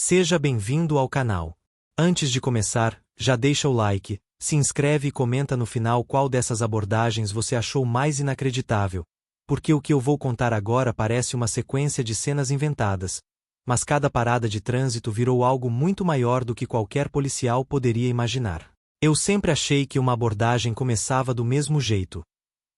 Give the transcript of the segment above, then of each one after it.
Seja bem-vindo ao canal. Antes de começar, já deixa o like, se inscreve e comenta no final qual dessas abordagens você achou mais inacreditável, porque o que eu vou contar agora parece uma sequência de cenas inventadas, mas cada parada de trânsito virou algo muito maior do que qualquer policial poderia imaginar. Eu sempre achei que uma abordagem começava do mesmo jeito.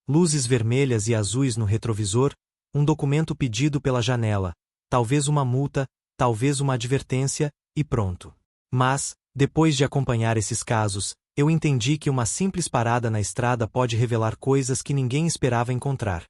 Luzes vermelhas e azuis no retrovisor, um documento pedido pela janela, talvez uma multa, talvez uma advertência, e pronto. Mas, depois de acompanhar esses casos, eu entendi que uma simples parada na estrada pode revelar coisas que ninguém esperava encontrar.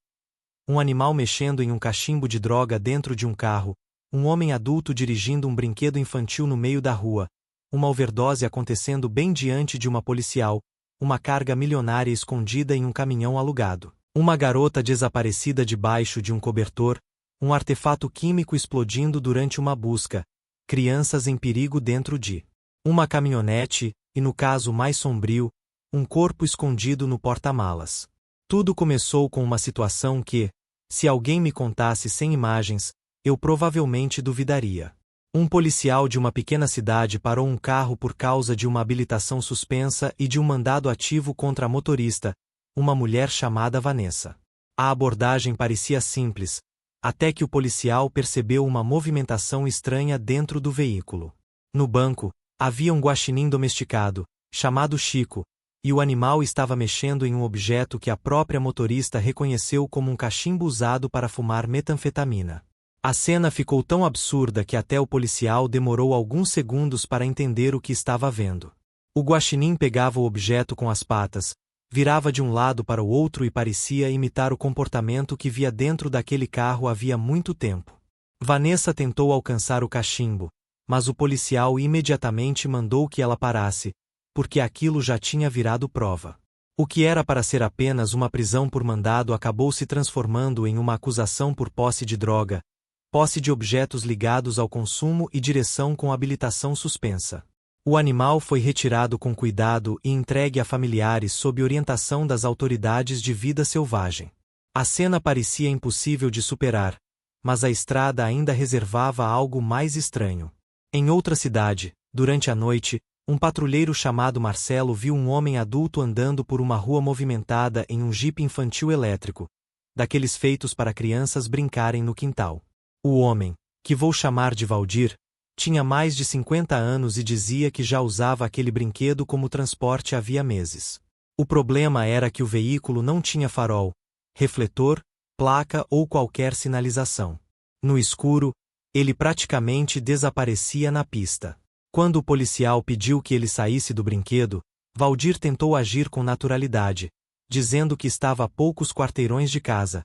Um animal mexendo em um cachimbo de droga dentro de um carro, um homem adulto dirigindo um brinquedo infantil no meio da rua, uma overdose acontecendo bem diante de uma policial, uma carga milionária escondida em um caminhão alugado, uma garota desaparecida debaixo de um cobertor, um artefato químico explodindo durante uma busca, crianças em perigo dentro de uma caminhonete, e no caso mais sombrio, um corpo escondido no porta-malas. Tudo começou com uma situação que, se alguém me contasse sem imagens, eu provavelmente duvidaria. Um policial de uma pequena cidade parou um carro por causa de uma habilitação suspensa e de um mandado ativo contra a motorista, uma mulher chamada Vanessa. A abordagem parecia simples, até que o policial percebeu uma movimentação estranha dentro do veículo. No banco, havia um guaxinim domesticado, chamado Chico, e o animal estava mexendo em um objeto que a própria motorista reconheceu como um cachimbo usado para fumar metanfetamina. A cena ficou tão absurda que até o policial demorou alguns segundos para entender o que estava vendo. O guaxinim pegava o objeto com as patas, virava de um lado para o outro e parecia imitar o comportamento que via dentro daquele carro havia muito tempo. Vanessa tentou alcançar o cachimbo, mas o policial imediatamente mandou que ela parasse, porque aquilo já tinha virado prova. O que era para ser apenas uma prisão por mandado acabou se transformando em uma acusação por posse de droga, posse de objetos ligados ao consumo e direção com habilitação suspensa. O animal foi retirado com cuidado e entregue a familiares sob orientação das autoridades de vida selvagem. A cena parecia impossível de superar, mas a estrada ainda reservava algo mais estranho. Em outra cidade, durante a noite, um patrulheiro chamado Marcelo viu um homem adulto andando por uma rua movimentada em um jipe infantil elétrico, daqueles feitos para crianças brincarem no quintal. O homem, que vou chamar de Valdir, tinha mais de 50 anos e dizia que já usava aquele brinquedo como transporte havia meses. O problema era que o veículo não tinha farol, refletor, placa ou qualquer sinalização. No escuro, ele praticamente desaparecia na pista. Quando o policial pediu que ele saísse do brinquedo, Valdir tentou agir com naturalidade, dizendo que estava a poucos quarteirões de casa,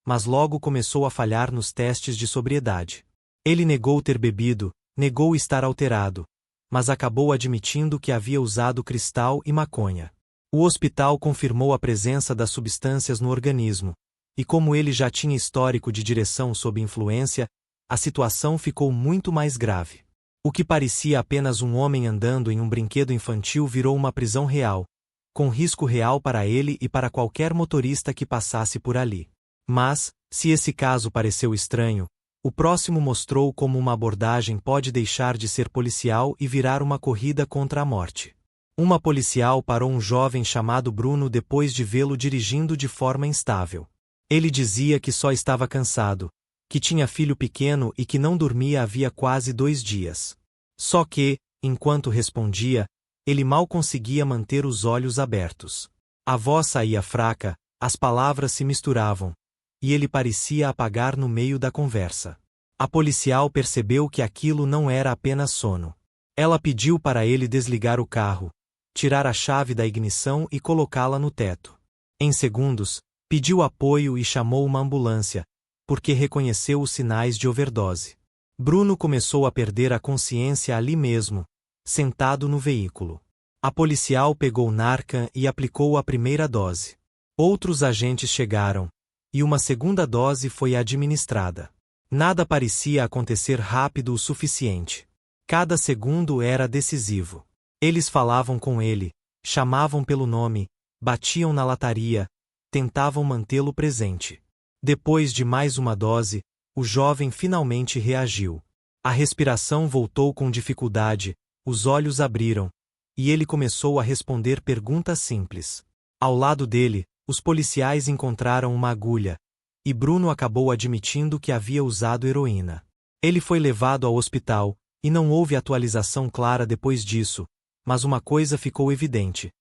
mas logo começou a falhar nos testes de sobriedade. Ele negou ter bebido, negou estar alterado, mas acabou admitindo que havia usado cristal e maconha. O hospital confirmou a presença das substâncias no organismo, e como ele já tinha histórico de direção sob influência, a situação ficou muito mais grave. O que parecia apenas um homem andando em um brinquedo infantil virou uma prisão real, com risco real para ele e para qualquer motorista que passasse por ali. Mas, se esse caso pareceu estranho, o próximo mostrou como uma abordagem pode deixar de ser policial e virar uma corrida contra a morte. Uma policial parou um jovem chamado Bruno depois de vê-lo dirigindo de forma instável. Ele dizia que só estava cansado, que tinha filho pequeno e que não dormia havia quase 2 dias. Só que, enquanto respondia, ele mal conseguia manter os olhos abertos. A voz saía fraca, as palavras se misturavam, e ele parecia apagar no meio da conversa. A policial percebeu que aquilo não era apenas sono. Ela pediu para ele desligar o carro, tirar a chave da ignição e colocá-la no teto. Em segundos, pediu apoio e chamou uma ambulância, porque reconheceu os sinais de overdose. Bruno começou a perder a consciência ali mesmo, sentado no veículo. A policial pegou Narcan e aplicou a primeira dose. Outros agentes chegaram, e uma segunda dose foi administrada. Nada parecia acontecer rápido o suficiente. Cada segundo era decisivo. Eles falavam com ele, chamavam pelo nome, batiam na lataria, tentavam mantê-lo presente. Depois de mais uma dose, o jovem finalmente reagiu. A respiração voltou com dificuldade, os olhos abriram, e ele começou a responder perguntas simples. Ao lado dele, os policiais encontraram uma agulha, e Bruno acabou admitindo que havia usado heroína. Ele foi levado ao hospital, e não houve atualização clara depois disso, mas uma coisa ficou evidente.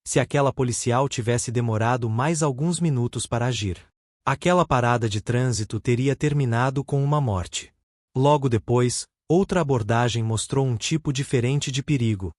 Se aquela policial tivesse demorado mais alguns minutos para agir, aquela parada de trânsito teria terminado com uma morte. Logo depois, outra abordagem mostrou um tipo diferente de perigo,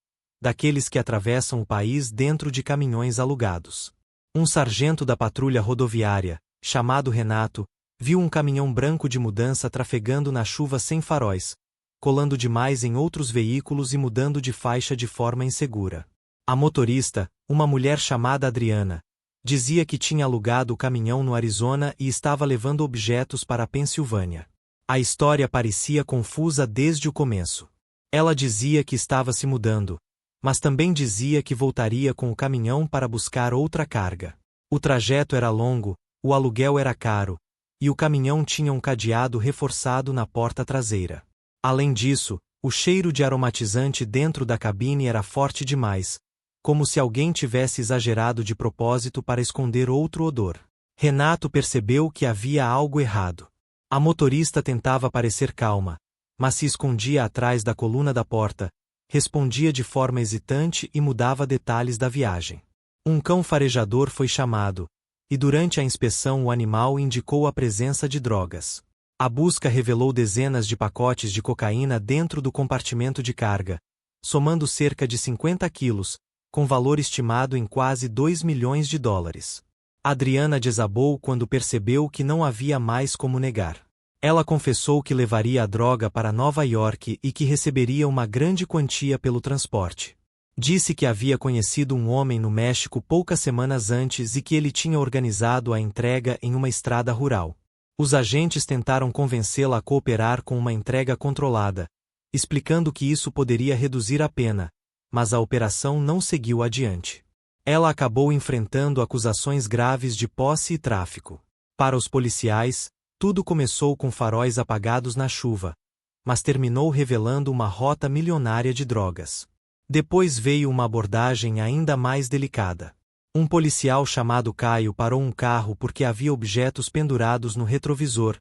daqueles que atravessam o país dentro de caminhões alugados. Um sargento da patrulha rodoviária, chamado Renato, viu um caminhão branco de mudança trafegando na chuva sem faróis, colando demais em outros veículos e mudando de faixa de forma insegura. A motorista, uma mulher chamada Adriana, dizia que tinha alugado o caminhão no Arizona e estava levando objetos para a Pensilvânia. A história parecia confusa desde o começo. Ela dizia que estava se mudando, mas também dizia que voltaria com o caminhão para buscar outra carga. O trajeto era longo, o aluguel era caro, e o caminhão tinha um cadeado reforçado na porta traseira. Além disso, o cheiro de aromatizante dentro da cabine era forte demais, como se alguém tivesse exagerado de propósito para esconder outro odor. Renato percebeu que havia algo errado. A motorista tentava parecer calma, mas se escondia atrás da coluna da porta, respondia de forma hesitante e mudava detalhes da viagem. Um cão farejador foi chamado, e durante a inspeção o animal indicou a presença de drogas. A busca revelou dezenas de pacotes de cocaína dentro do compartimento de carga, somando cerca de 50 quilos, com valor estimado em quase 2 milhões de dólares. Adriana desabou quando percebeu que não havia mais como negar. Ela confessou que levaria a droga para Nova York e que receberia uma grande quantia pelo transporte. Disse que havia conhecido um homem no México poucas semanas antes e que ele tinha organizado a entrega em uma estrada rural. Os agentes tentaram convencê-la a cooperar com uma entrega controlada, explicando que isso poderia reduzir a pena, mas a operação não seguiu adiante. Ela acabou enfrentando acusações graves de posse e tráfico. Para os policiais, tudo começou com faróis apagados na chuva, mas terminou revelando uma rota milionária de drogas. Depois veio uma abordagem ainda mais delicada. Um policial chamado Caio parou um carro porque havia objetos pendurados no retrovisor,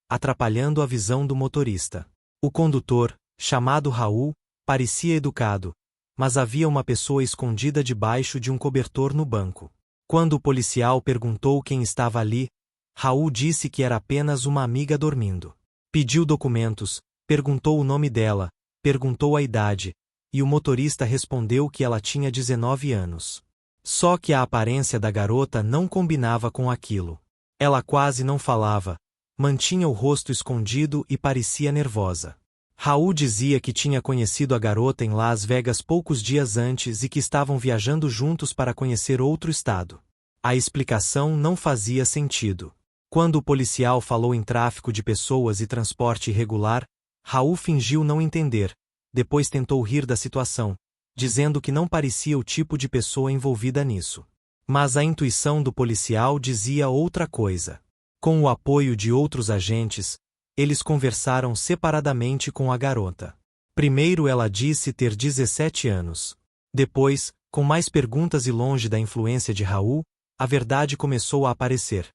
atrapalhando a visão do motorista. O condutor, chamado Raul, parecia educado, mas havia uma pessoa escondida debaixo de um cobertor no banco. Quando o policial perguntou quem estava ali, Raul disse que era apenas uma amiga dormindo. Pediu documentos, perguntou o nome dela, perguntou a idade, e o motorista respondeu que ela tinha 19 anos. Só que a aparência da garota não combinava com aquilo. Ela quase não falava, mantinha o rosto escondido e parecia nervosa. Raul dizia que tinha conhecido a garota em Las Vegas poucos dias antes e que estavam viajando juntos para conhecer outro estado. A explicação não fazia sentido. Quando o policial falou em tráfico de pessoas e transporte irregular, Raul fingiu não entender, depois tentou rir da situação, dizendo que não parecia o tipo de pessoa envolvida nisso. Mas a intuição do policial dizia outra coisa. Com o apoio de outros agentes, eles conversaram separadamente com a garota. Primeiro ela disse ter 17 anos. Depois, com mais perguntas e longe da influência de Raul, a verdade começou a aparecer.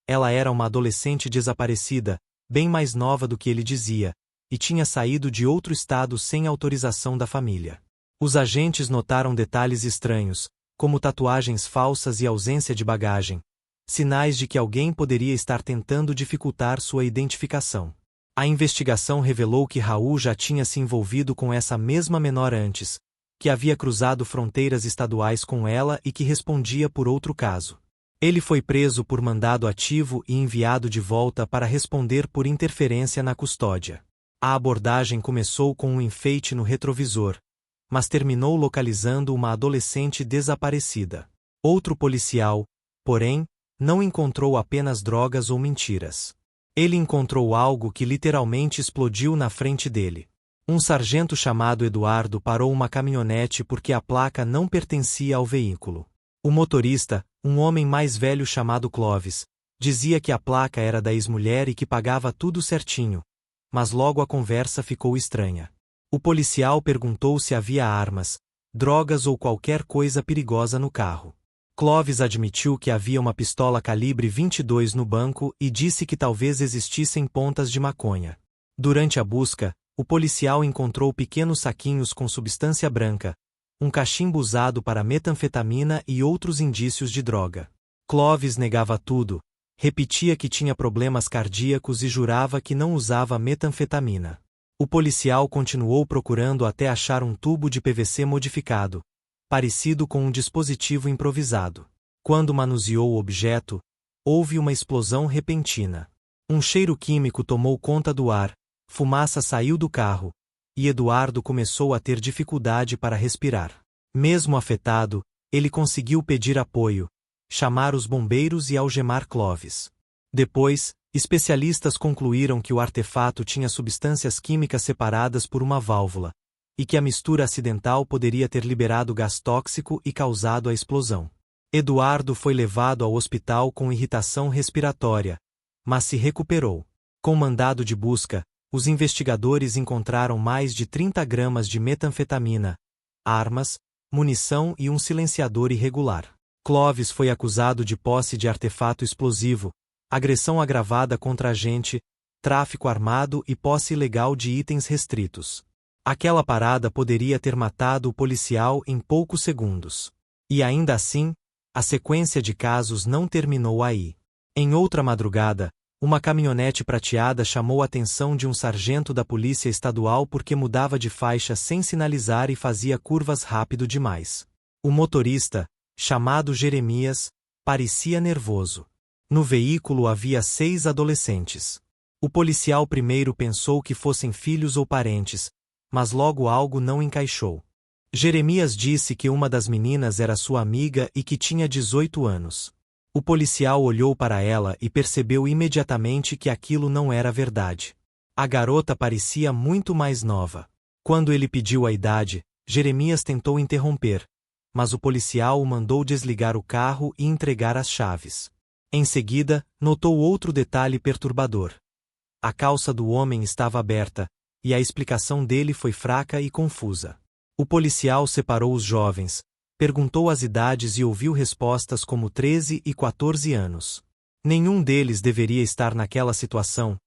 Ela era uma adolescente desaparecida, bem mais nova do que ele dizia, e tinha saído de outro estado sem autorização da família. Os agentes notaram detalhes estranhos, como tatuagens falsas e ausência de bagagem, sinais de que alguém poderia estar tentando dificultar sua identificação. A investigação revelou que Raul já tinha se envolvido com essa mesma menor antes, que havia cruzado fronteiras estaduais com ela e que respondia por outro caso. Ele foi preso por mandado ativo e enviado de volta para responder por interferência na custódia. A abordagem começou com um enfeite no retrovisor, mas terminou localizando uma adolescente desaparecida. Outro policial, porém, não encontrou apenas drogas ou mentiras. Ele encontrou algo que literalmente explodiu na frente dele. Um sargento chamado Eduardo parou uma caminhonete porque a placa não pertencia ao veículo. O motorista, um homem mais velho chamado Clovis, dizia que a placa era da ex-mulher e que pagava tudo certinho, mas logo a conversa ficou estranha. O policial perguntou se havia armas, drogas ou qualquer coisa perigosa no carro. Clovis admitiu que havia uma pistola calibre 22 no banco e disse que talvez existissem pontas de maconha. Durante a busca, o policial encontrou pequenos saquinhos com substância branca, um cachimbo usado para metanfetamina e outros indícios de droga. Clovis negava tudo, repetia que tinha problemas cardíacos e jurava que não usava metanfetamina. O policial continuou procurando até achar um tubo de PVC modificado, parecido com um dispositivo improvisado. Quando manuseou o objeto, houve uma explosão repentina. Um cheiro químico tomou conta do ar, fumaça saiu do carro, e Eduardo começou a ter dificuldade para respirar. Mesmo afetado, ele conseguiu pedir apoio, chamar os bombeiros e algemar Clovis. Depois, especialistas concluíram que o artefato tinha substâncias químicas separadas por uma válvula, e que a mistura acidental poderia ter liberado gás tóxico e causado a explosão. Eduardo foi levado ao hospital com irritação respiratória, mas se recuperou. Com mandado de busca, os investigadores encontraram mais de 30 gramas de metanfetamina, armas, munição e um silenciador irregular. Clovis foi acusado de posse de artefato explosivo, agressão agravada contra agente, tráfico armado e posse ilegal de itens restritos. Aquela parada poderia ter matado o policial em poucos segundos. E ainda assim, a sequência de casos não terminou aí. Em outra madrugada, uma caminhonete prateada chamou a atenção de um sargento da Polícia Estadual porque mudava de faixa sem sinalizar e fazia curvas rápido demais. O motorista, chamado Jeremias, parecia nervoso. No veículo havia 6 adolescentes. O policial primeiro pensou que fossem filhos ou parentes, mas logo algo não encaixou. Jeremias disse que uma das meninas era sua amiga e que tinha 18 anos. O policial olhou para ela e percebeu imediatamente que aquilo não era verdade. A garota parecia muito mais nova. Quando ele pediu a idade, Jeremias tentou interromper, mas o policial o mandou desligar o carro e entregar as chaves. Em seguida, notou outro detalhe perturbador. A calça do homem estava aberta, e a explicação dele foi fraca e confusa. O policial separou os jovens, perguntou as idades e ouviu respostas como 13 e 14 anos. Nenhum deles deveria estar naquela situação,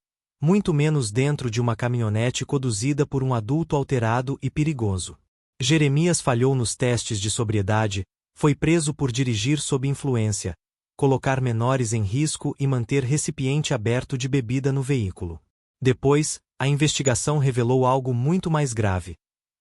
muito menos dentro de uma caminhonete conduzida por um adulto alterado e perigoso. Jeremias falhou nos testes de sobriedade, foi preso por dirigir sob influência, colocar menores em risco e manter recipiente aberto de bebida no veículo. Depois, a investigação revelou algo muito mais grave.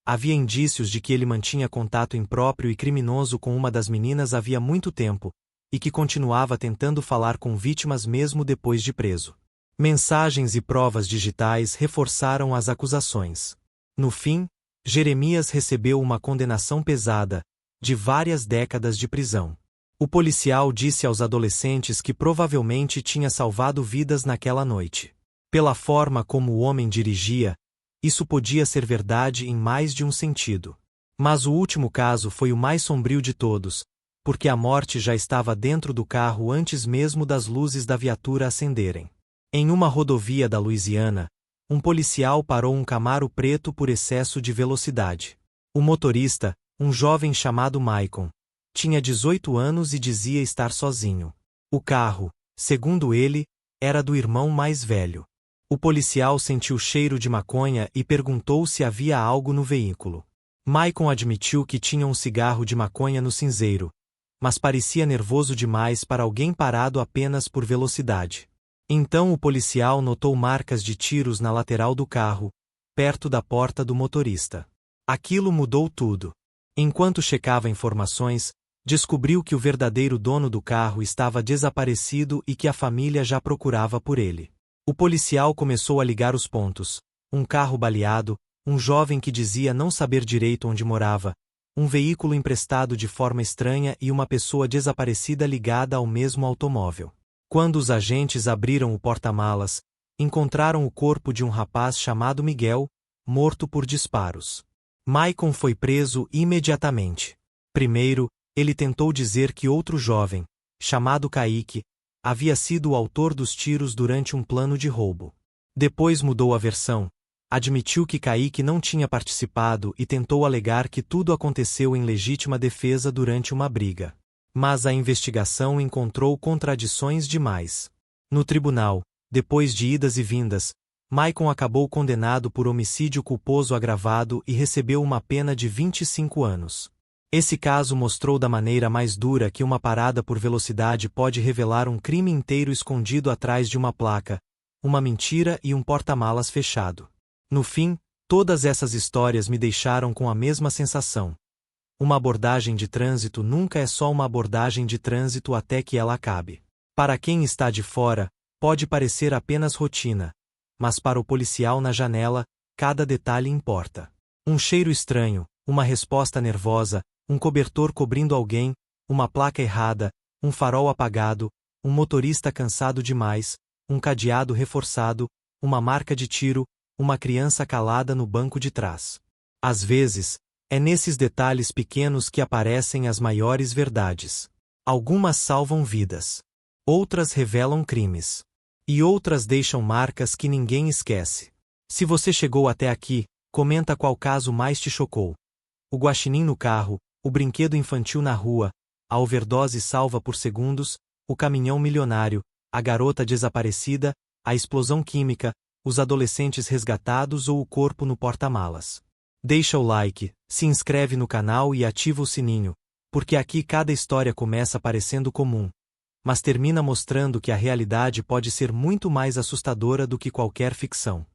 Havia indícios de que ele mantinha contato impróprio e criminoso com uma das meninas havia muito tempo, e que continuava tentando falar com vítimas mesmo depois de preso. Mensagens e provas digitais reforçaram as acusações. No fim, Jeremias recebeu uma condenação pesada, de várias décadas de prisão. O policial disse aos adolescentes que provavelmente tinha salvado vidas naquela noite. Pela forma como o homem dirigia, isso podia ser verdade em mais de um sentido. Mas o último caso foi o mais sombrio de todos, porque a morte já estava dentro do carro antes mesmo das luzes da viatura acenderem. Em uma rodovia da Louisiana, um policial parou um Camaro preto por excesso de velocidade. O motorista, um jovem chamado Maicon, tinha 18 anos e dizia estar sozinho. O carro, segundo ele, era do irmão mais velho. O policial sentiu cheiro de maconha e perguntou se havia algo no veículo. Maicon admitiu que tinha um cigarro de maconha no cinzeiro, mas parecia nervoso demais para alguém parado apenas por velocidade. Então o policial notou marcas de tiros na lateral do carro, perto da porta do motorista. Aquilo mudou tudo. Enquanto checava informações, descobriu que o verdadeiro dono do carro estava desaparecido e que a família já procurava por ele. O policial começou a ligar os pontos: um carro baleado, um jovem que dizia não saber direito onde morava, um veículo emprestado de forma estranha e uma pessoa desaparecida ligada ao mesmo automóvel. Quando os agentes abriram o porta-malas, encontraram o corpo de um rapaz chamado Miguel, morto por disparos. Maicon foi preso imediatamente. Primeiro, ele tentou dizer que outro jovem, chamado Kaique, havia sido o autor dos tiros durante um plano de roubo. Depois mudou a versão, admitiu que Kaique não tinha participado e tentou alegar que tudo aconteceu em legítima defesa durante uma briga. Mas a investigação encontrou contradições demais. No tribunal, depois de idas e vindas, Maicon acabou condenado por homicídio culposo agravado e recebeu uma pena de 25 anos. Esse caso mostrou da maneira mais dura que uma parada por velocidade pode revelar um crime inteiro escondido atrás de uma placa, uma mentira e um porta-malas fechado. No fim, todas essas histórias me deixaram com a mesma sensação. Uma abordagem de trânsito nunca é só uma abordagem de trânsito até que ela acabe. Para quem está de fora, pode parecer apenas rotina, mas para o policial na janela, cada detalhe importa. Um cheiro estranho, uma resposta nervosa, um cobertor cobrindo alguém, uma placa errada, um farol apagado, um motorista cansado demais, um cadeado reforçado, uma marca de tiro, uma criança calada no banco de trás. Às vezes, é nesses detalhes pequenos que aparecem as maiores verdades. Algumas salvam vidas. Outras revelam crimes. E outras deixam marcas que ninguém esquece. Se você chegou até aqui, comenta qual caso mais te chocou. O guaxinim no carro, o brinquedo infantil na rua, a overdose salva por segundos, o caminhão milionário, a garota desaparecida, a explosão química, os adolescentes resgatados ou o corpo no porta-malas. Deixa o like, se inscreve no canal e ativa o sininho, porque aqui cada história começa parecendo comum, mas termina mostrando que a realidade pode ser muito mais assustadora do que qualquer ficção.